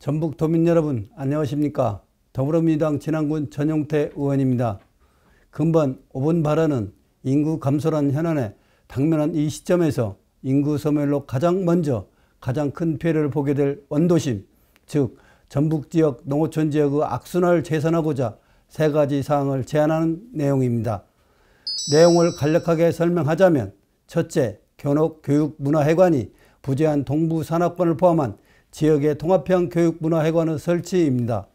전북도민 여러분 안녕하십니까. 더불어민주당 진안군 전용태 의원입니다. 근본 5번 발언은 인구 감소란 현안에 당면한 이 시점에서 인구 소멸로 가장 먼저 가장 큰 피해를 보게 될 원도심, 즉 전북지역 농어촌 지역의 악순환을 재선하고자 세 가지 사항을 제안하는 내용입니다. 내용을 간략하게 설명하자면 첫째, 교육문화회관이 부재한 동부산악권을 포함한 지역의 통합형 교육문화회관의 설치입니다.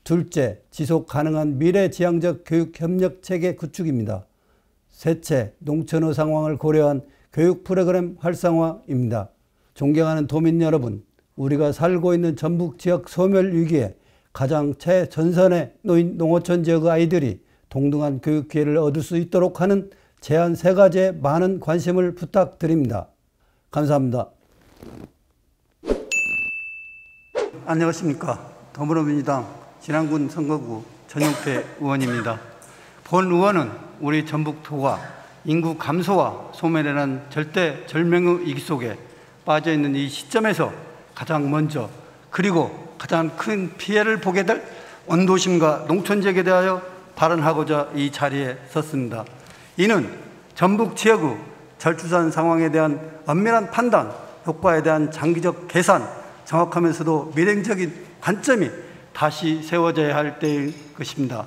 둘째, 지속가능한 미래지향적 교육협력체계 구축입니다. 셋째, 농촌의 상황을 고려한 교육 프로그램 활성화입니다. 존경하는 도민 여러분, 우리가 살고 있는 전북 지역 소멸 위기에 가장 최전선에 놓인 농어촌 지역의 아이들이 동등한 교육 기회를 얻을 수 있도록 하는 제안 세 가지에 많은 관심을 부탁드립니다. 감사합니다. 안녕하십니까. 더불어민주당 진안군 선거구 전용태 의원입니다. 본 의원은 우리 전북도가 인구 감소와 소멸이라는 절대 절명의 위기 속에 빠져있는 이 시점에서 가장 먼저 그리고 가장 큰 피해를 보게 될 원도심과 농촌지역에 대하여 발언하고자 이 자리에 섰습니다. 이는 전북 지역의 저출산 상황에 대한 엄밀한 판단, 효과에 대한 장기적 계산, 정확하면서도 미래적인 관점이 다시 세워져야 할 때일 것입니다.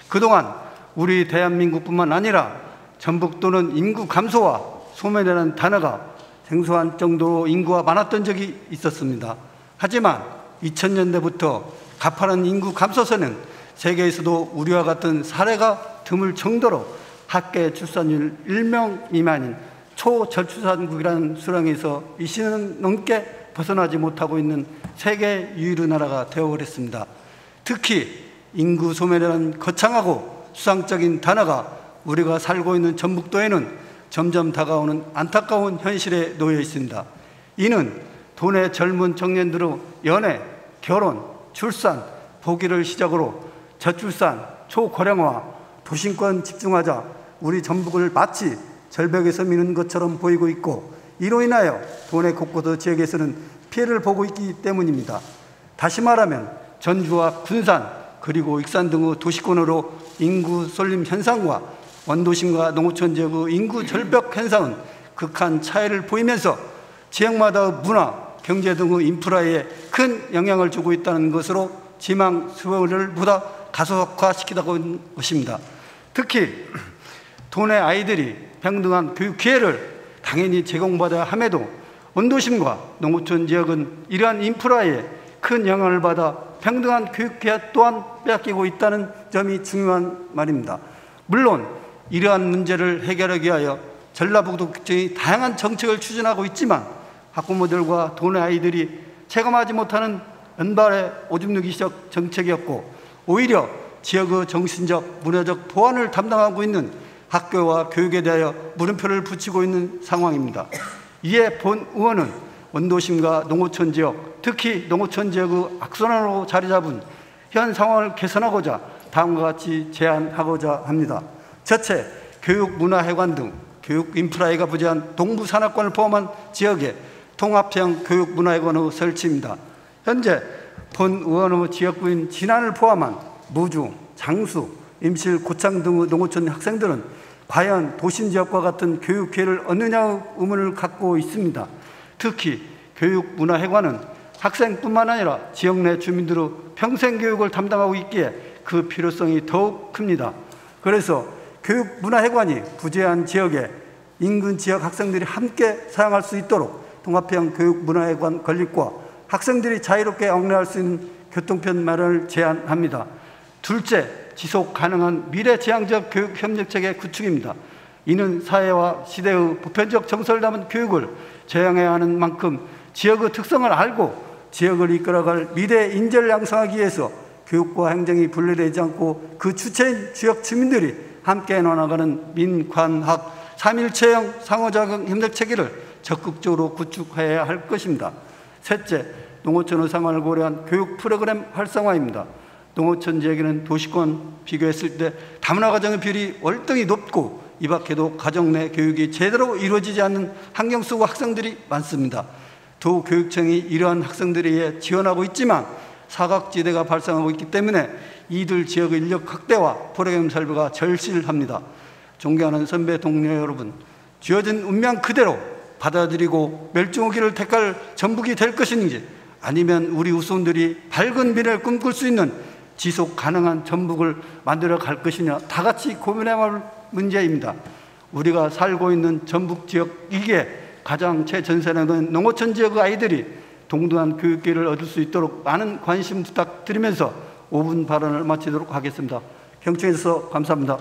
그동안 우리 대한민국뿐만 아니라 전북도는 인구 감소와 소멸이라는 단어가 생소한 정도로 인구가 많았던 적이 있었습니다. 하지만 2000년대부터 가파른 인구 감소세는 세계에서도 우리와 같은 사례가 드물 정도로 합계 출산율 1명 미만인 초저출산국이라는 수렁에서 20년 넘게 벗어나지 못하고 있는 세계 유일의 나라가 되어버렸습니다. 특히 인구 소멸이라는 거창하고 수상적인 단어가 우리가 살고 있는 전북도에는 점점 다가오는 안타까운 현실에 놓여 있습니다. 이는 도내 젊은 청년들의 연애, 결혼, 출산, 보기를 시작으로 저출산, 초고령화, 도심권 집중하자 우리 전북을 마치 절벽에서 미는 것처럼 보이고 있고 이로 인하여 도내 곳곳의 지역에서는 피해를 보고 있기 때문입니다. 다시 말하면 전주와 군산 그리고 익산 등의 도시권으로 인구 쏠림 현상과 원도심과 농어촌 지역의 인구 절벽 현상은 극한 차이를 보이면서 지역마다의 문화, 경제 등의 인프라에 큰 영향을 주고 있다는 것으로 지망 수요를 보다 가속화시키다고 하는 것입니다. 특히 도내 아이들이 평등한 교육 기회를 당연히 제공받아야 함에도 원도심과 농어촌 지역은 이러한 인프라에 큰 영향을 받아 평등한 교육 기회 또한 빼앗기고 있다는 점이 중요한 말입니다. 물론 이러한 문제를 해결하기 위하여 전라북도청이 다양한 정책을 추진하고 있지만 학부모들과 도내 아이들이 체감하지 못하는 연발의 오줌 누기적 정책이었고 오히려 지역의 정신적, 문화적 보완을 담당하고 있는 학교와 교육에 대하여 물음표를 붙이고 있는 상황입니다. 이에 본 의원은 원도심과 농어촌 지역, 특히 농어촌 지역의 악순환으로 자리 잡은 현 상황을 개선하고자 다음과 같이 제안하고자 합니다. 첫째, 교육문화회관 등 교육 인프라가 부재한 동부산악권을 포함한 지역에 통합형 교육문화회관의 설치입니다. 현재 본 의원의 지역구인 진안을 포함한 무주, 장수, 임실, 고창 등의 농어촌 학생들은 과연 도심지역과 같은 교육 기회를 얻느냐의 의문을 갖고 있습니다. 특히 교육문화회관은 학생뿐만 아니라 지역 내 주민들의 평생교육을 담당하고 있기에 그 필요성이 더욱 큽니다. 그래서 교육문화회관이 부재한 지역에 인근 지역 학생들이 함께 사용할 수 있도록 통합형 교육문화회관 건립과 학생들이 자유롭게 왕래할 수 있는 교통편 마련을 제안합니다. 둘째, 지속 가능한 미래지향적 교육협력체계 구축입니다. 이는 사회와 시대의 보편적 정서를 담은 교육을 제공해야 하는 만큼 지역의 특성을 알고 지역을 이끌어갈 미래 인재를 양성하기 위해서 교육과 행정이 분리되지 않고 그 주체인 지역 주민들이 함께 나눠가는 민관학 3일체형 상호작용 협력체계를 적극적으로 구축해야 할 것입니다. 셋째, 농어촌의 상황을 고려한 교육 프로그램 활성화입니다. 농어촌 지역에는 도시권 비교했을 때 다문화 가정의 비율이 월등히 높고 이 밖에도 가정 내 교육이 제대로 이루어지지 않는 환경 속 학생들이 많습니다. 도교육청이 이러한 학생들에 의해 지원하고 있지만 사각지대가 발생하고 있기 때문에 이들 지역의 인력 확대와 프로그램 설계가 절실합니다. 존경하는 선배 동료 여러분, 주어진 운명 그대로 받아들이고 멸종위기를 택할 전북이 될 것인지, 아니면 우리 후손들이 밝은 미래를 꿈꿀 수 있는 지속 가능한 전북을 만들어 갈 것이냐, 다 같이 고민해야 할 문제입니다. 우리가 살고 있는 전북 지역, 이게 가장 최전선에는 농어촌 지역의 아이들이 동등한 교육기회를 얻을 수 있도록 많은 관심 부탁드리면서 5분 발언을 마치도록 하겠습니다. 경청해 주셔서 감사합니다.